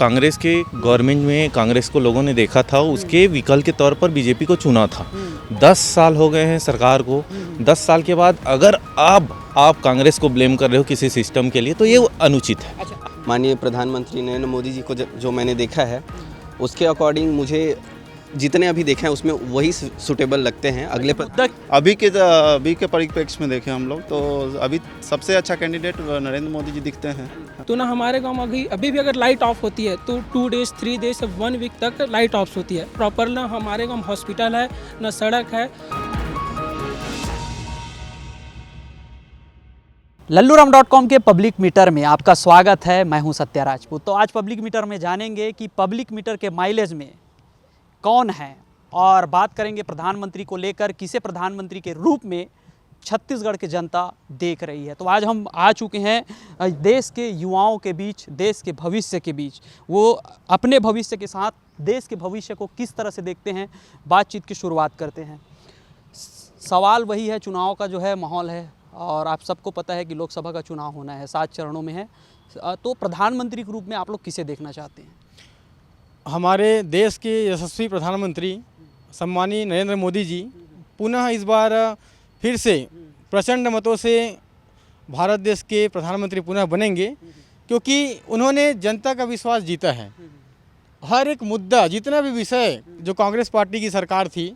कांग्रेस के गवर्नमेंट में कांग्रेस को लोगों ने देखा था, उसके विकल्प के तौर पर बीजेपी को चुना था। 10 साल हो गए हैं सरकार को। 10 साल के बाद अगर आप कांग्रेस को ब्लेम कर रहे हो किसी सिस्टम के लिए, तो ये अनुचित है। माननीय प्रधानमंत्री नरेंद्र मोदी जी को जो मैंने देखा है, उसके अकॉर्डिंग मुझे जितने अभी देखे हैं उसमें वही सूटेबल लगते हैं। अभी के परिप्रेक्ष्य में देखें हम लोग तो अभी सबसे अच्छा कैंडिडेट नरेंद्र मोदी जी दिखते हैं। तो ना हमारे गांव में अभी भी अगर लाइट ऑफ होती है तो 2 डेज 3 डेज 1 वीक तक लाइट ऑफ होती है। प्रॉपर ना हमारे गांव हॉस्पिटल है, ना सड़क है। लल्लूराम.com के पब्लिक मीटर में आपका स्वागत है। मैं हूं सत्या राजपूत। तो आज पब्लिक मीटर में जानेंगे कि पब्लिक मीटर के माइलेज में कौन है, और बात करेंगे प्रधानमंत्री को लेकर, किसे प्रधानमंत्री के रूप में छत्तीसगढ़ की जनता देख रही है। तो आज हम आ चुके हैं देश के युवाओं के बीच, देश के भविष्य के बीच। वो अपने भविष्य के साथ देश के भविष्य को किस तरह से देखते हैं, बातचीत की शुरुआत करते हैं। सवाल वही है, चुनाव का जो है माहौल है और आप सबको पता है कि लोकसभा का चुनाव होना है, 7 चरणों में है। तो प्रधानमंत्री के रूप में आप लोग किसे देखना चाहते हैं? हमारे देश के यशस्वी प्रधानमंत्री सम्मानीय नरेंद्र मोदी जी पुनः इस बार फिर से प्रचंड मतों से भारत देश के प्रधानमंत्री पुनः बनेंगे, क्योंकि उन्होंने जनता का विश्वास जीता है। हर एक मुद्दा, जितना भी विषय जो कांग्रेस पार्टी की सरकार थी,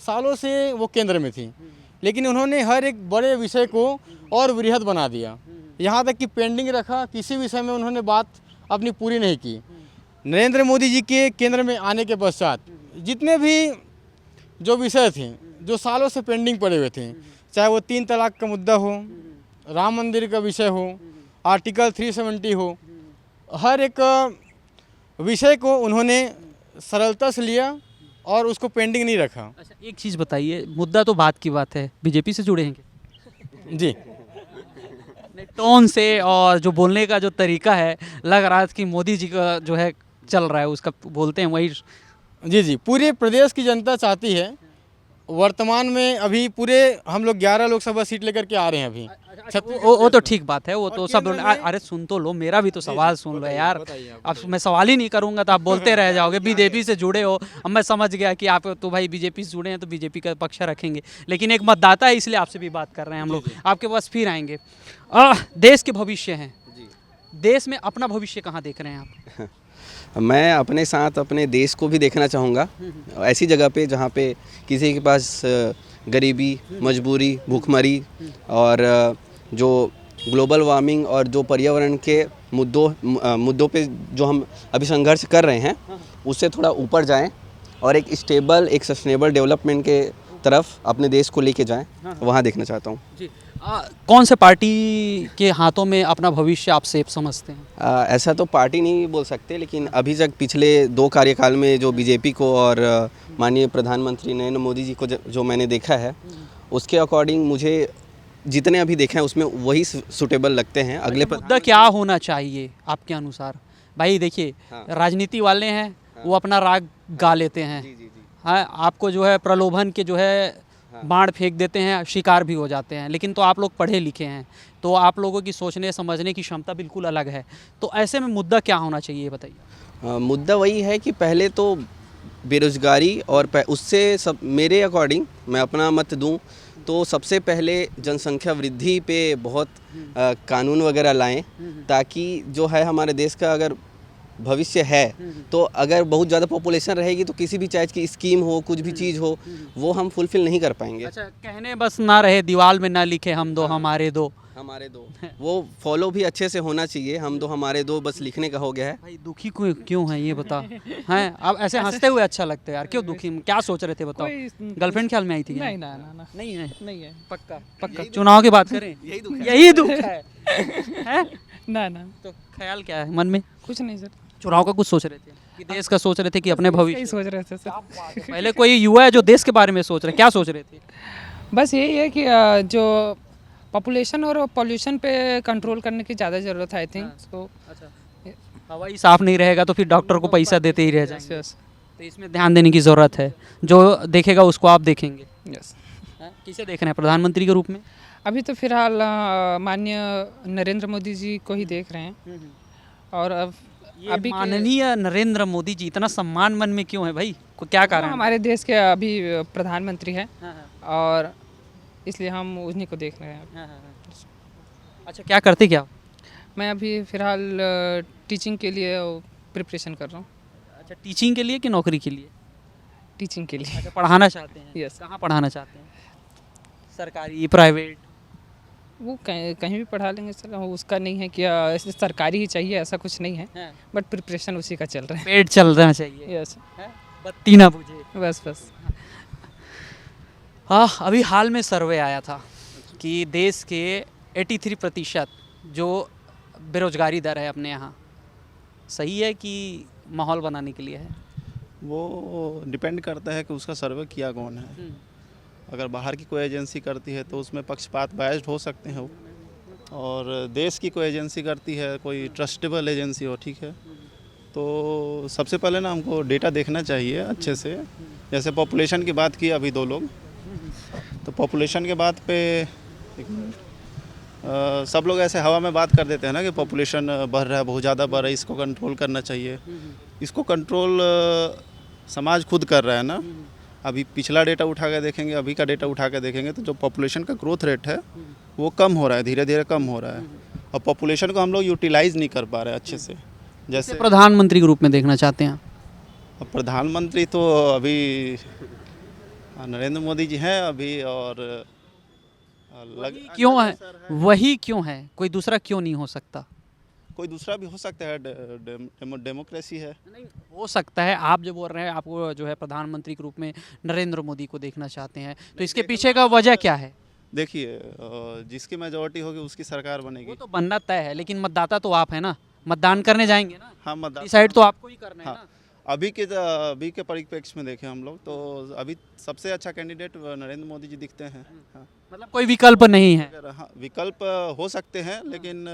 सालों से वो केंद्र में थी, लेकिन उन्होंने हर एक बड़े विषय को और वृहद बना दिया। यहाँ तक कि पेंडिंग रखा, किसी विषय में उन्होंने बात अपनी पूरी नहीं की। नरेंद्र मोदी जी के केंद्र में आने के पश्चात जितने भी जो विषय थे, जो सालों से पेंडिंग पड़े हुए थे, चाहे वो 3 तलाक का मुद्दा हो, राम मंदिर का विषय हो, आर्टिकल 370 हो, हर एक विषय को उन्होंने सरलता से लिया और उसको पेंडिंग नहीं रखा। अच्छा, एक चीज़ बताइए, मुद्दा तो बात की बात है, बीजेपी से जुड़े हैं क्या? जी, टोन से और जो बोलने का जो तरीका है, लग रहा है कि मोदी जी का जो है चल रहा है, उसका बोलते हैं वही। जी, पूरे प्रदेश की जनता चाहती है। वर्तमान में अभी पूरे हम लोग 11 लोकसभा सीट लेकर के आ रहे हैं अभी। वो तो ठीक बात है, वो तो सब। अरे सुन तो लो, मेरा भी तो सवाल सुन लो यार। अब मैं सवाल ही नहीं करूंगा तो आप बोलते रह जाओगे। बीजेपी से जुड़े हो, अब मैं समझ गया कि आप तो भाई बीजेपी से जुड़े हैं तो बीजेपी का पक्ष रखेंगे, लेकिन एक मतदाता है इसलिए आपसे भी बात कर रहे हैं हम लोग। आपके पास फिर आएंगे। देश के भविष्य हैं, देश में अपना भविष्य कहाँ देख रहे हैं आप? मैं अपने साथ अपने देश को भी देखना चाहूँगा, ऐसी जगह पे जहाँ पे किसी के पास गरीबी, मजबूरी, भूखमरी और जो ग्लोबल वार्मिंग और जो पर्यावरण के मुद्दों पे जो हम अभी संघर्ष कर रहे हैं, उससे थोड़ा ऊपर जाएं और एक स्टेबल, एक सस्टेनेबल डेवलपमेंट के तरफ अपने देश को लेके जाएं, वहाँ देखना चाहता हूँ। जी, कौन से पार्टी के हाथों में अपना भविष्य आप सेफ समझते हैं? ऐसा तो पार्टी नहीं बोल सकते, लेकिन अभी तक पिछले 2 कार्यकाल में जो बीजेपी को और माननीय प्रधानमंत्री नरेंद्र मोदी जी को जो मैंने देखा है, उसके अकॉर्डिंग मुझे जितने अभी देखे हैं उसमें वही सूटेबल लगते हैं। अगले मुद्दा क्या होना चाहिए आपके अनुसार? भाई देखिए, राजनीति वाले हैं, वो अपना राग गा लेते हैं। हाँ, आपको जो है प्रलोभन के जो है बाण फेंक देते हैं, शिकार भी हो जाते हैं। लेकिन तो आप लोग पढ़े लिखे हैं, तो आप लोगों की सोचने समझने की क्षमता बिल्कुल अलग है। तो ऐसे में मुद्दा क्या होना चाहिए, बताइए। मुद्दा वही है कि पहले तो बेरोजगारी, और उससे सब मेरे अकॉर्डिंग मैं अपना मत दूं तो सबसे पहले जनसंख्या वृद्धि पे बहुत कानून वगैरह लाएं, ताकि जो है हमारे देश का अगर भविष्य है, तो अगर बहुत ज़्यादा पॉपुलेशन रहेगी तो किसी भी चाहे की स्कीम हो, कुछ भी चीज़ हो, वो हम फुलफिल नहीं कर पाएंगे। अच्छा, कहने बस ना रहे, दीवार में ना लिखे हम दो हमारे दो, वो फॉलो भी अच्छे से होना चाहिए। हम दो हमारे दो बस लिखने का हो गया है। भाई दुखी क्यों है ये बता? हैं अब ऐसे हंसते हुए अच्छा लगता है यार, क्यों दुखी, क्या सोच रहे थे बताओ? गर्लफ्रेंड ख्याल में आई थी? नहीं नहीं है, पक्का। चुनाव की बात करें, यही दुख है। ना तो ख्याल क्या है मन में? कुछ नहीं सर। चुनाव का कुछ सोच रहे थे कि देश का सोच रहे थे कि अपने भविष्य? सोच रहे थे सर। पहले कोई युवा है जो देश के बारे में सोच रहे, क्या सोच रहे थे? बस यही है कि जो पॉपुलेशन और पॉल्यूशन पे कंट्रोल करने की ज़्यादा ज़रूरत है, आई थिंक। तो हवा ही साफ नहीं रहेगा तो फिर डॉक्टर को पैसा देते ही रह जाएंगे। तो इसमें ध्यान देने की ज़रूरत है। जो देखेगा उसको आप देखेंगे। यस। किसे देख रहे हैं प्रधानमंत्री के रूप में? अभी तो फिलहाल माननीय नरेंद्र मोदी जी को ही देख रहे हैं। और अब ये अभी माननीय नरेंद्र मोदी जी इतना सम्मान मन में क्यों है भाई, को क्या कारण है? हमारे देश के अभी प्रधानमंत्री हैं और इसलिए हम उन्हीं को देख रहे हैं। अच्छा, क्या करते क्या? मैं अभी फ़िलहाल टीचिंग के लिए प्रिपरेशन कर रहा हूँ। अच्छा, टीचिंग के लिए कि नौकरी के लिए? टीचिंग के लिए। अच्छा, पढ़ाना चाहते हैं? यस। कहाँ पढ़ाना चाहते हैं? सरकारी, प्राइवेट? वो कहीं भी पढ़ा लेंगे सर, उसका नहीं है कि ऐसे सरकारी ही चाहिए ऐसा कुछ नहीं है, बट प्रिपरेशन उसी का चल रहा है। पेट चल रहा चाहिए, यस। बत्ती ना बुझे। बस। हाँ, अभी हाल में सर्वे आया था कि देश के 83% जो बेरोजगारी दर है अपने यहाँ, सही है कि माहौल बनाने के लिए है? वो डिपेंड करता है कि उसका सर्वे किया कौन है। अगर बाहर की कोई एजेंसी करती है तो उसमें पक्षपात बायस्ड हो सकते हैं वो, और देश की कोई एजेंसी करती है, कोई ट्रस्टेबल एजेंसी हो, ठीक है, तो सबसे पहले ना हमको डेटा देखना चाहिए अच्छे से। जैसे पॉपुलेशन की बात की अभी 2 लोग, तो पॉपुलेशन के बात पे सब लोग ऐसे हवा में बात कर देते हैं ना कि पॉपुलेशन बढ़ रहा है, बहुत ज़्यादा बढ़ रहा है, इसको कंट्रोल करना चाहिए। इसको कंट्रोल समाज खुद कर रहा है ना। अभी पिछला डेटा उठा के देखेंगे, अभी का डेटा उठा के देखेंगे, तो जो पॉपुलेशन का ग्रोथ रेट है वो कम हो रहा है, धीरे धीरे कम हो रहा है, और पॉपुलेशन को हम लोग यूटिलाइज़ नहीं कर पा रहे अच्छे से। जैसे प्रधानमंत्री के रूप में देखना चाहते हैं? अब प्रधानमंत्री तो अभी नरेंद्र मोदी जी हैं अभी, और क्यों है? वही क्यों है? कोई दूसरा क्यों नहीं हो सकता? कोई दूसरा भी हो सकता है, डेमोक्रेसी है। नहीं हो सकता है, आप जो बोल रहे हैं आपको जो है प्रधानमंत्री के रूप में नरेंद्र मोदी को देखना चाहते हैं, तो इसके पीछे का वजह क्या है? देखिए, जिसकी मेजोरिटी होगी उसकी सरकार वो बनेगी। तो बनना तय है, लेकिन मतदाता तो आप है ना, मतदान करने जाएंगे ना, हाँ, मतदान डिसाइड तो आपको ही करना है हाँ। ना। अभी के परिप्रेक्ष्य में देखें हम लोग, तो अभी सबसे अच्छा कैंडिडेट नरेंद्र मोदी जी दिखते हैं। हाँ। मतलब कोई विकल्प नहीं है? हाँ, विकल्प हो सकते हैं, लेकिन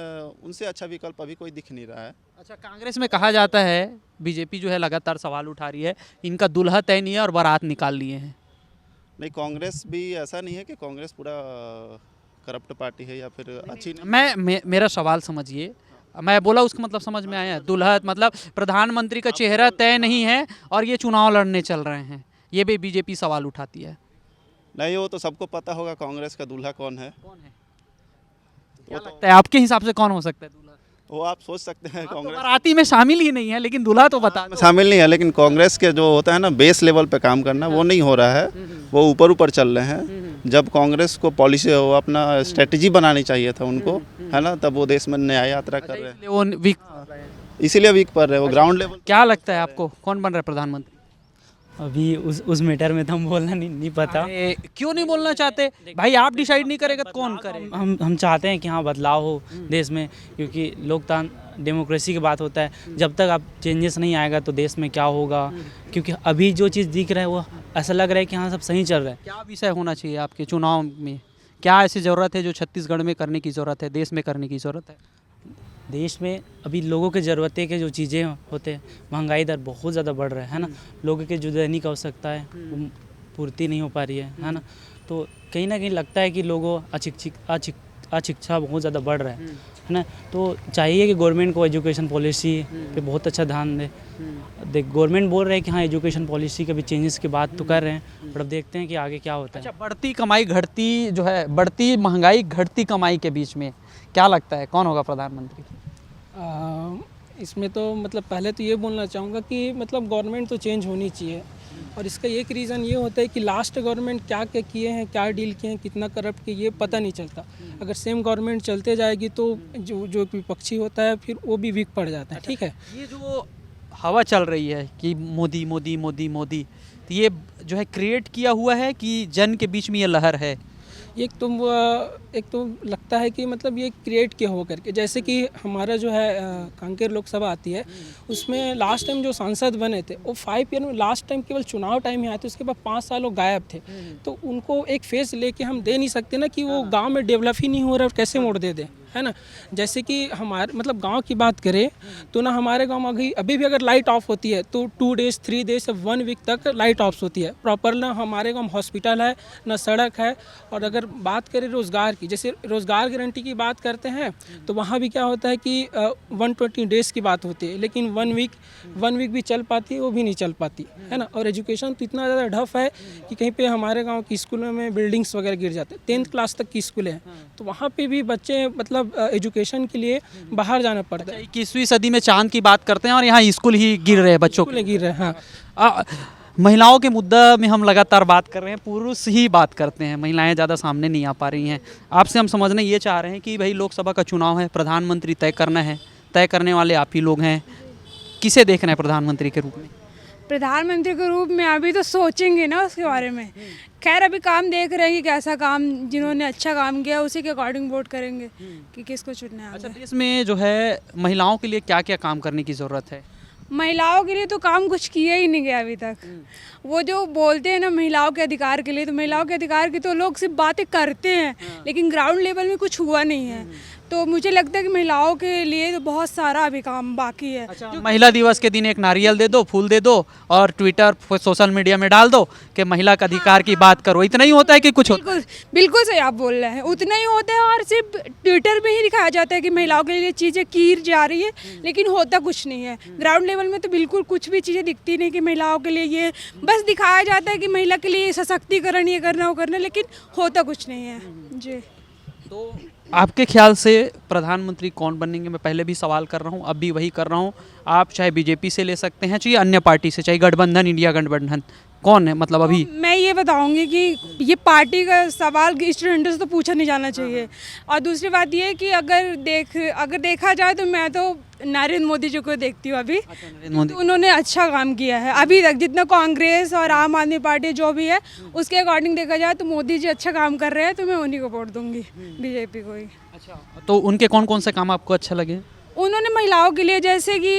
उनसे अच्छा विकल्प अभी कोई दिख नहीं रहा है। अच्छा, कांग्रेस में कहा जाता है, बीजेपी जो है लगातार सवाल उठा रही है, इनका दुल्हा तय नहीं है और बारात निकाल लिए हैं। नहीं, कांग्रेस भी ऐसा नहीं है कि कांग्रेस पूरा करप्ट पार्टी है या फिर अच्छी नहीं। मेरा सवाल समझिए, मैं बोला उसका मतलब समझ में आया? दुल्हा मतलब प्रधानमंत्री का चेहरा तय नहीं है और ये चुनाव लड़ने चल रहे हैं, ये भी बीजेपी सवाल उठाती है। नहीं, वो तो सबको पता होगा कांग्रेस का दूल्हा कौन है। कौन है? क्या लगता है आपके हिसाब से कौन हो सकता है दूल्हा? वो आप सोच सकते हैं। तो कांग्रेस बाराती में शामिल ही नहीं है, लेकिन दूल्हा तो बता दो। शामिल नहीं है, लेकिन कांग्रेस के जो होता है ना बेस लेवल पे काम करना, वो नहीं हो रहा है। वो ऊपर ऊपर चल रहे हैं। जब कांग्रेस को पॉलिसी वो अपना स्ट्रेटजी बनानी चाहिए था उनको, है ना, तब वो देश में न्याय यात्रा कर रहे हैं, वो वीक, इसीलिए वीक पड़ रहे हैं वो ग्राउंड लेवल। क्या लगता है आपको कौन बन रहा है प्रधानमंत्री? अभी उस मैटर में तो हम बोलना नहीं पता। क्यों नहीं बोलना चाहते भाई? आप डिसाइड नहीं करेगा तो कौन करे? हम चाहते हैं कि हाँ बदलाव हो देश में, क्योंकि लोकतंत्र डेमोक्रेसी की बात होता है। जब तक आप चेंजेस नहीं आएगा तो देश में क्या होगा, क्योंकि अभी जो चीज़ दिख रहा है वो ऐसा लग रहा है कि हाँ सब सही चल रहा है। क्या विषय होना चाहिए आपके चुनाव में? क्या ऐसी ज़रूरत है जो छत्तीसगढ़ में करने की ज़रूरत है, देश में करने की ज़रूरत है? देश में अभी लोगों के ज़रूरतें के जो चीज़ें होते हैं, महंगाई दर बहुत ज़्यादा बढ़ रहा है ना, लोगों के जो दैनिक आवश्यकता है वो पूर्ति नहीं हो पा रही है ना, तो कहीं ना कहीं लगता है कि लोगों अशिक्षा बहुत ज़्यादा बढ़ रहा है ना। तो चाहिए कि गवर्नमेंट को एजुकेशन पॉलिसी पे बहुत अच्छा ध्यान दे। देख, गवर्नमेंट बोल रहे हैं कि हाँ एजुकेशन पॉलिसी के भी चेंजेस की बात तो कर रहे हैं, पर अब देखते हैं कि आगे क्या होता है। अच्छा, बढ़ती कमाई घटती जो है, बढ़ती महंगाई घटती कमाई के बीच में क्या लगता है कौन होगा प्रधानमंत्री? इसमें तो मतलब पहले तो ये बोलना चाहूँगा कि मतलब गवर्नमेंट तो चेंज होनी चाहिए, और इसका एक रीज़न ये होता है कि लास्ट गवर्नमेंट क्या क्या किए हैं, क्या डील किए हैं, कितना करप्ट किए, ये पता नहीं चलता। अगर सेम गवर्नमेंट चलते जाएगी तो जो विपक्षी होता है फिर वो भी वीक पड़ जाता है। ठीक है, ये जो हवा चल रही है कि मोदी मोदी मोदी मोदी, तो ये जो है क्रिएट किया हुआ है कि जन के बीच में ये लहर है? एक तो लगता है कि मतलब ये क्रिएट किया हो करके, जैसे कि हमारा जो है कांकेर लोकसभा आती है, उसमें लास्ट टाइम जो सांसद बने थे वो 5 ईयर में लास्ट टाइम केवल चुनाव टाइम ही आए थे, उसके बाद 5 साल वो गायब थे। तो उनको एक फेस लेके हम दे नहीं सकते ना कि वो गांव में डेवलप ही नहीं हो रहा और कैसे वोट दे दें। है ना। जैसे कि हमारे मतलब गांव की बात करें तो ना हमारे गांव में अभी भी अगर लाइट ऑफ होती है तो 2 डेज 3 डेज से 1 वीक तक लाइट ऑफ होती है प्रॉपर। ना हमारे गांव में हॉस्पिटल है ना सड़क है। और अगर बात करें रोज़गार की, जैसे रोज़गार गारंटी की बात करते हैं तो वहाँ भी क्या होता है कि 120 डेज़ की बात होती है, लेकिन 1 वीक भी चल पाती है, वो भी नहीं चल पाती है ना। और एजुकेशन तो इतना ज़्यादा डफ है कि कहीं पे हमारे गांव की स्कूलों में बिल्डिंग्स वगैरह गिर जाते हैं। 10th क्लास तक की स्कूलें हैं तो वहाँ पे भी बच्चे मतलब एजुकेशन के लिए बाहर जाना पड़ता है। 21वीं सदी में चांद की बात करते हैं और यहाँ स्कूल ही गिर रहे हैं बच्चों के। स्कूलें गिर रहे हैं, हाँ। महिलाओं के मुद्दा में हम लगातार बात कर रहे हैं, पुरुष ही बात करते हैं, महिलाएं ज़्यादा सामने नहीं आ पा रही हैं। आपसे हम समझना ये चाह रहे हैं कि भाई लोकसभा का चुनाव है, प्रधानमंत्री तय करना है, तय करने वाले आप ही लोग हैं, किसे देख रहे हैं प्रधानमंत्री के रूप में? प्रधानमंत्री के रूप में अभी तो सोचेंगे ना उसके बारे में। खैर अभी काम देख रहे हैं कि कैसा काम, जिन्होंने अच्छा काम किया उसी के अकॉर्डिंग वोट करेंगे कि किसको चुनना है। अच्छा, देश में जो है महिलाओं के लिए क्या क्या काम करने की ज़रूरत है? महिलाओं के लिए तो काम कुछ किया ही नहीं गया अभी तक। वो जो बोलते हैं ना महिलाओं के अधिकार के लिए, तो महिलाओं के अधिकार की तो लोग सिर्फ बातें करते हैं लेकिन ग्राउंड लेवल में कुछ हुआ नहीं है। तो मुझे लगता है कि महिलाओं के लिए तो बहुत सारा अभी काम बाकी है। अच्छा, महिला दिवस के दिन एक नारियल दे दो, फूल दे दो और ट्विटर सोशल मीडिया में डाल दो कि महिला का अधिकार की बात करो, इतना ही होता है कि कुछ होता है? बिल्कुल सही आप बोल रहे हैं, उतना ही होता है। और सिर्फ ट्विटर में ही दिखाया जाता है कि महिलाओं के लिए चीज़ें की जा रही है लेकिन होता कुछ नहीं है। ग्राउंड लेवल में तो बिल्कुल कुछ भी चीज़ें दिखती नहीं कि महिलाओं के लिए ये बस दिखाया जाता है कि महिला के लिए सशक्तिकरण ये करना वो करना, लेकिन होता कुछ नहीं है जी। तो आपके ख्याल से प्रधानमंत्री कौन बनेंगे? मैं पहले भी सवाल कर रहा हूँ, अब भी वही कर रहा हूँ। आप चाहे बीजेपी से ले सकते हैं, चाहे अन्य पार्टी से, चाहे गठबंधन, इंडिया गठबंधन, कौन है मतलब अभी? मैं ये बताऊंगी कि ये पार्टी का सवाल स्टूडेंट्स से तो पूछा नहीं जाना चाहिए। और दूसरी बात ये है कि अगर देखा जाए तो मैं तो नरेंद्र मोदी जी को देखती हूँ अभी। नरेंद्र मोदी तो उन्होंने अच्छा काम किया है अभी तक, जितना कांग्रेस और आम आदमी पार्टी जो भी है उसके अकॉर्डिंग देखा जाए तो मोदी जी अच्छा काम कर रहे हैं, तो मैं उन्हीं को वोट दूंगी, बीजेपी को ही। अच्छा, तो उनके कौन कौन से काम आपको अच्छा लगे? उन्होंने महिलाओं के लिए, जैसे कि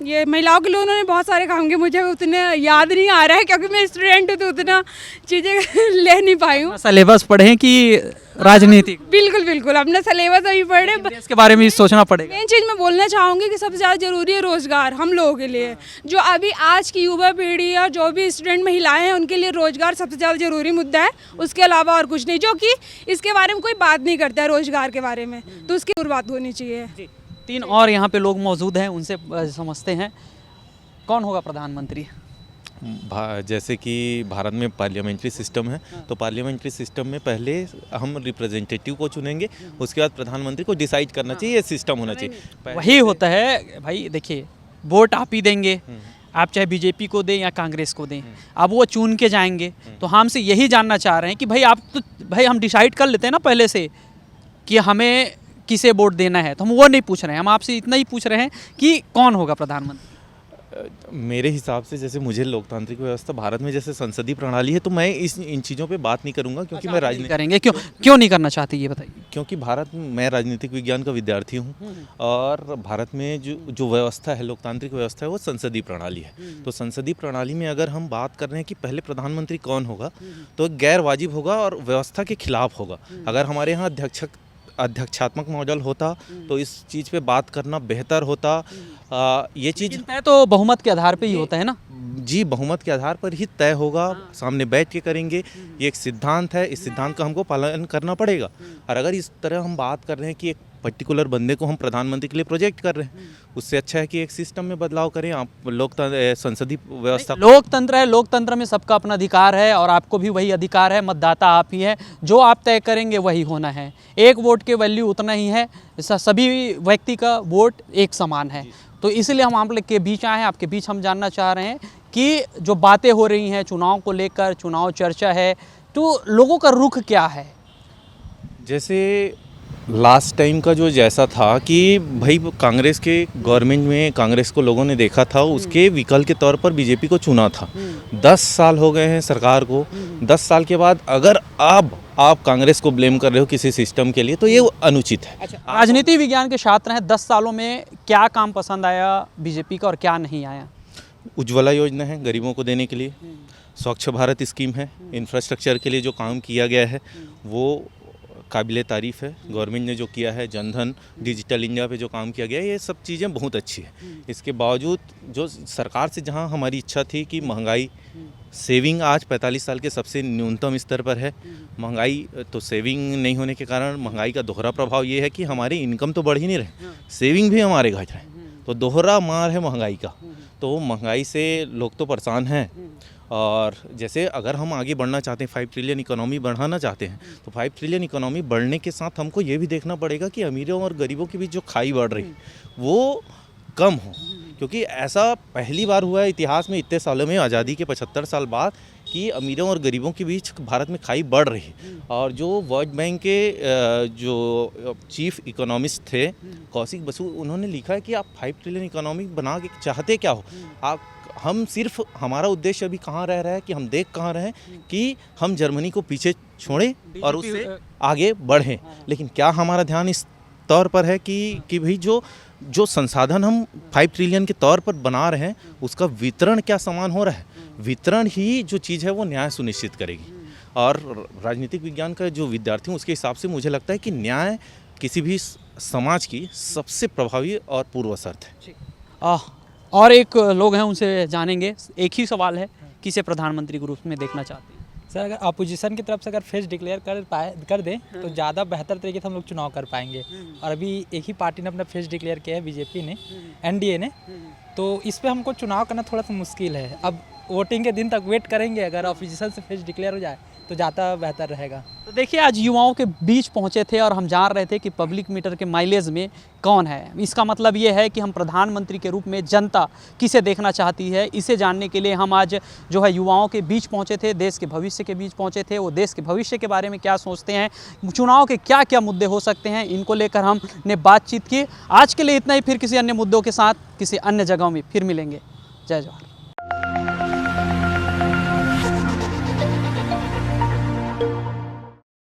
ये महिलाओं के लिए उन्होंने बहुत सारे काम किए, मुझे उतने याद नहीं आ रहा है क्योंकि मैं स्टूडेंट हूँ तो उतना चीज़ें ले नहीं पाई हूँ। सिलेबस पढ़े कि राजनीति? बिल्कुल बिल्कुल, अपना सिलेबस अभी पढ़े। देश के बारे में भी सोचना पड़ेगा। मेन चीज़ मैं बोलना चाहूँगी कि सबसे ज़्यादा ज़रूरी है रोज़गार हम लोगों के लिए। जो अभी आज की युवा पीढ़ी और जो भी स्टूडेंट महिलाएं हैं उनके लिए रोज़गार सबसे ज़्यादा ज़रूरी मुद्दा है, उसके अलावा और कुछ नहीं। जो कि इसके बारे में कोई बात नहीं करता है रोज़गार के बारे में, तो उसकी जरूर बात होनी चाहिए। 3 और यहाँ पे लोग मौजूद हैं, उनसे समझते हैं कौन होगा प्रधानमंत्री। जैसे कि भारत में पार्लियामेंट्री सिस्टम है तो पार्लियामेंट्री सिस्टम में पहले हम रिप्रेजेंटेटिव को चुनेंगे, उसके बाद प्रधानमंत्री को डिसाइड करना चाहिए, ये सिस्टम होना चाहिए। वही होता है भाई, देखिए वोट आप ही देंगे, आप चाहे बीजेपी को दें या कांग्रेस को दें, अब वो चुन के जाएंगे। तो हमसे यही जानना चाह रहे हैं कि भाई हम डिसाइड कर लेते हैं ना पहले से कि हमें किसे वोट देना है, तो हम वो नहीं पूछ रहे हैं, हम आपसे इतना ही पूछ रहे हैं कि कौन होगा प्रधानमंत्री। मेरे हिसाब से जैसे मुझे लोकतांत्रिक व्यवस्था भारत में जैसे संसदीय प्रणाली है तो मैं इन चीज़ों पे बात नहीं करूंगा क्योंकि मैं राजनीति करेंगे। क्यों नहीं करना चाहती ये बताइए। क्योंकि मैं राजनीतिक विज्ञान का विद्यार्थी हूँ और भारत में जो व्यवस्था है, लोकतांत्रिक व्यवस्था है, वो संसदीय प्रणाली है। तो संसदीय प्रणाली में अगर हम बात कर रहे हैं कि पहले प्रधानमंत्री कौन होगा तो गैर वाजिब होगा और व्यवस्था के खिलाफ होगा। अगर हमारे यहाँ अध्यक्षात्मक मॉडल होता तो इस चीज़ पे बात करना बेहतर होता। ये चीज़ तय तो बहुमत के आधार पे ही होता है ना जी, बहुमत के आधार पर ही तय होगा, सामने बैठ के करेंगे। ये एक सिद्धांत है, इस सिद्धांत का हमको पालन करना पड़ेगा। और अगर इस तरह हम बात कर रहे हैं कि एक पर्टिकुलर बंदे को हम प्रधानमंत्री के लिए प्रोजेक्ट कर रहे हैं, उससे अच्छा है कि एक सिस्टम में बदलाव करें। आप संसदीय व्यवस्था, लोकतंत्र है, लोकतंत्र में सबका अपना अधिकार है और आपको भी वही अधिकार है। मतदाता आप ही हैं, जो आप तय करेंगे वही होना है। एक वोट के वैल्यू उतना ही है, सभी व्यक्ति का वोट एक समान है। तो इसलिए हम आप लोग के बीच आए हैं, आपके बीच हम जानना चाह रहे हैं कि जो बातें हो रही हैं चुनाव को लेकर, चुनाव चर्चा है, तो लोगों का रुख क्या है। जैसे लास्ट टाइम का जो जैसा था कि भाई कांग्रेस के गवर्नमेंट में कांग्रेस को लोगों ने देखा था, उसके विकल्प के तौर पर बीजेपी को चुना था। 10 साल हो गए हैं सरकार को। 10 साल के बाद अगर आप कांग्रेस को ब्लेम कर रहे हो किसी सिस्टम के लिए तो ये अनुचित है। अच्छा, राजनीति विज्ञान के छात्र हैं, 10 सालों में क्या काम पसंद आया बीजेपी का और क्या नहीं आया। उज्ज्वला योजना है गरीबों को देने के लिए, स्वच्छ भारत स्कीम है, इंफ्रास्ट्रक्चर के लिए जो काम किया गया है वो काबिले तारीफ़ है। गवर्नमेंट ने जो किया है, जनधन, डिजिटल इंडिया पे जो काम किया गया है, ये सब चीज़ें बहुत अच्छी है। इसके बावजूद जो सरकार से जहाँ हमारी इच्छा थी कि महंगाई, सेविंग आज 45 साल के सबसे न्यूनतम स्तर पर है। महंगाई तो सेविंग नहीं होने के कारण महंगाई का दोहरा प्रभाव ये है कि हमारी इनकम तो बढ़ ही नहीं रहे, सेविंग भी हमारे घट रहे, तो दोहरा मार है महंगाई का। तो महंगाई से लोग तो परेशान हैं। और जैसे अगर हम आगे बढ़ना चाहते हैं, 5 ट्रिलियन इकोनॉमी बढ़ाना चाहते हैं, तो 5 ट्रिलियन इकोनॉमी बढ़ने के साथ हमको ये भी देखना पड़ेगा कि अमीरों और गरीबों के बीच जो खाई बढ़ रही वो कम हो। क्योंकि ऐसा पहली बार हुआ है इतिहास में, इतने सालों में, आज़ादी के 75 साल बाद, कि अमीरों और गरीबों के बीच भारत में खाई बढ़ रही है। और जो वर्ल्ड बैंक के जो चीफ इकोनॉमिस्ट थे कौशिक बसु, उन्होंने लिखा है कि आप 5 ट्रिलियन इकोनॉमी बना के चाहते क्या हो आप। हम सिर्फ, हमारा उद्देश्य अभी कहाँ रह रहा है कि हम देख कहाँ रहे हैं कि हम जर्मनी को पीछे छोड़ें और उससे आगे बढ़ें। लेकिन क्या हमारा ध्यान इस तौर पर है कि भाई जो संसाधन हम 5 ट्रिलियन के तौर पर बना रहे हैं, उसका वितरण क्या समान हो रहा है। वितरण ही जो चीज़ है वो न्याय सुनिश्चित करेगी। और राजनीतिक विज्ञान का जो विद्यार्थी हूँ, उसके हिसाब से मुझे लगता है कि न्याय किसी भी समाज की सबसे प्रभावी और पूर्व शर्त है। और एक लोग हैं, उनसे जानेंगे। एक ही सवाल है, किसे प्रधानमंत्री के रूप में देखना चाहते हैं? सर, अगर अपोजिशन की तरफ से अगर फेस डिक्लेयर कर दें तो ज़्यादा बेहतर तरीके से हम लोग चुनाव कर पाएंगे। और अभी एक ही पार्टी ने अपना फेस डिक्लेयर किया है, बीजेपी ने, एनडीए ने, तो इस पे हमको चुनाव करना थोड़ा सा मुश्किल है। अब वोटिंग के दिन तक वेट करेंगे, अगर अपोजिशन से फेस डिक्लेयर हो जाए तो ज़्यादा बेहतर रहेगा। तो देखिए, आज युवाओं के बीच पहुंचे थे और हम जान रहे थे कि पब्लिक मीटर के माइलेज में कौन है। इसका मतलब ये है कि हम प्रधानमंत्री के रूप में जनता किसे देखना चाहती है, इसे जानने के लिए हम आज जो है युवाओं के बीच पहुंचे थे, देश के भविष्य के बीच पहुंचे थे। वो देश के भविष्य के बारे में क्या सोचते हैं, चुनाव के क्या क्या मुद्दे हो सकते हैं, इनको लेकर हमने बातचीत की। आज के लिए इतना ही, फिर किसी अन्य मुद्दों के साथ किसी अन्य जगहों में फिर मिलेंगे। जय जवाहर।